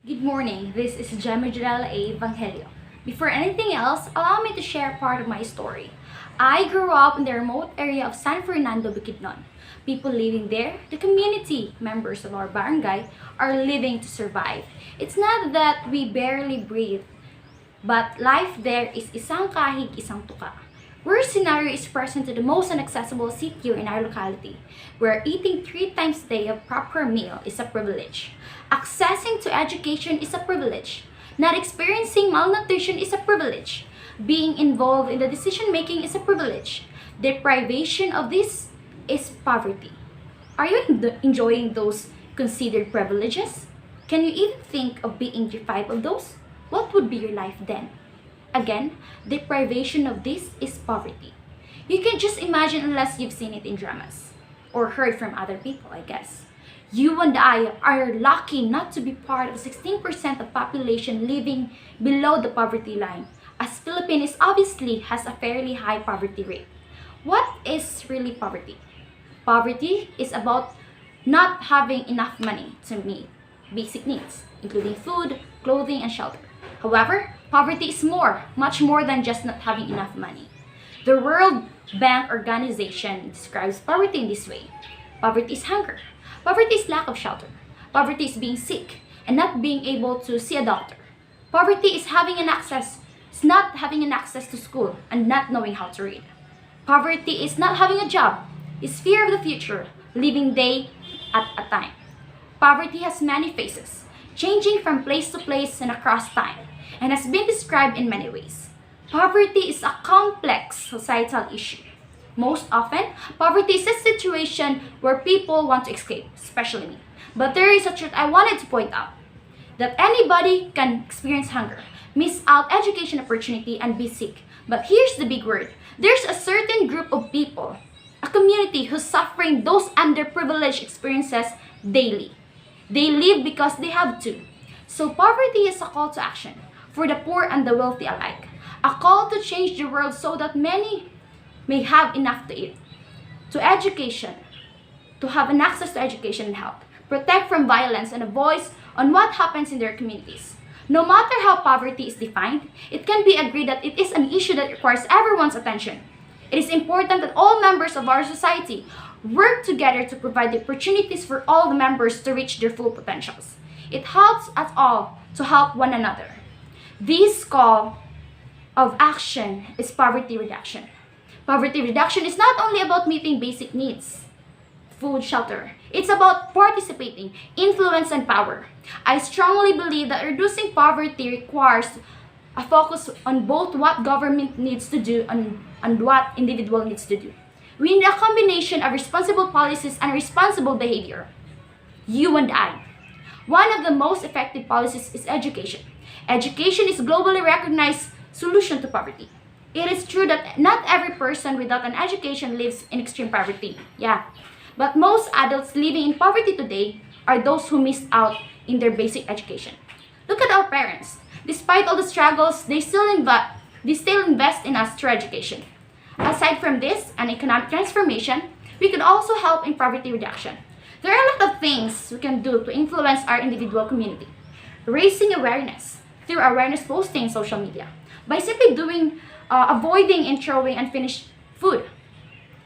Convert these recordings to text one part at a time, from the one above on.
Good morning, this is Gemma Janela A. Evangelio. Before anything else, allow me to share part of my story. I grew up in the remote area of San Fernando, Bukidnon. People living there, the community members of our barangay, are living to survive. It's not that we barely breathe, but life there is isang kahig isang tuka. Worst scenario is present to the most inaccessible city in our locality, where eating 3 times a day of proper meal is a privilege. Accessing to education is a privilege. Not experiencing malnutrition is a privilege. Being involved in the decision making is a privilege. Deprivation of this is poverty. Are you enjoying those considered privileges? Can you even think of being deprived of those? What would be your life then? Again, deprivation of this is poverty. You can just imagine unless you've seen it in dramas or heard from other people, I guess. You and I are lucky not to be part of 16% of population living below the poverty line, as Philippines obviously has a fairly high poverty rate. What is really poverty? Poverty is about not having enough money to meet basic needs, including food, clothing, and shelter. However, poverty is much more than just not having enough money. The World Bank Organization describes poverty in this way. Poverty is hunger. Poverty is lack of shelter. Poverty is being sick and not being able to see a doctor. Poverty is not having an access to school and not knowing how to read. Poverty is not having a job. It's fear of the future, living day at a time. Poverty has many faces, changing from place to place and across time, and has been described in many ways. Poverty is a complex societal issue. Most often, poverty is a situation where people want to escape, especially me. But there is a truth I wanted to point out, that anybody can experience hunger, miss out education opportunity, and be sick. But here's the big word. There's a certain group of people, a community who's suffering those underprivileged experiences daily. They live because they have to. So poverty is a call to action for the poor and the wealthy alike. A call to change the world so that many may have enough to eat. To education, to have an access to education and health. Protect from violence and a voice on what happens in their communities. No matter how poverty is defined, it can be agreed that it is an issue that requires everyone's attention. It is important that all members of our society work together to provide the opportunities for all the members to reach their full potentials. It helps us all to help one another. This call of action is poverty reduction. Poverty reduction is not only about meeting basic needs, food, shelter. It's about participating, influence, and power. I strongly believe that reducing poverty requires a focus on both what government needs to do and what individual needs to do. We need a combination of responsible policies and responsible behavior. You and I. One of the most effective policies is education. Education is a globally recognized solution to poverty. It is true that not every person without an education lives in extreme poverty. Yeah. But most adults living in poverty today are those who missed out in their basic education. Look at our parents. Despite all the struggles, they still invest in us through education. Aside from this and economic transformation, we could also help in poverty reduction. There are a lot of things we can do to influence our individual community. Raising awareness through awareness posting in social media. By simply avoiding and throwing unfinished food.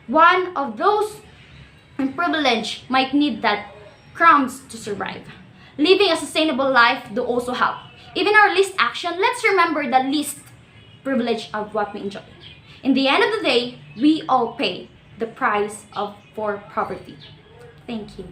One of those privileged might need that crumbs to survive. Living a sustainable life do also help. Even our least action, let's remember the least privilege of what we enjoy. In the end of the day, we all pay the price for poverty. Thank you.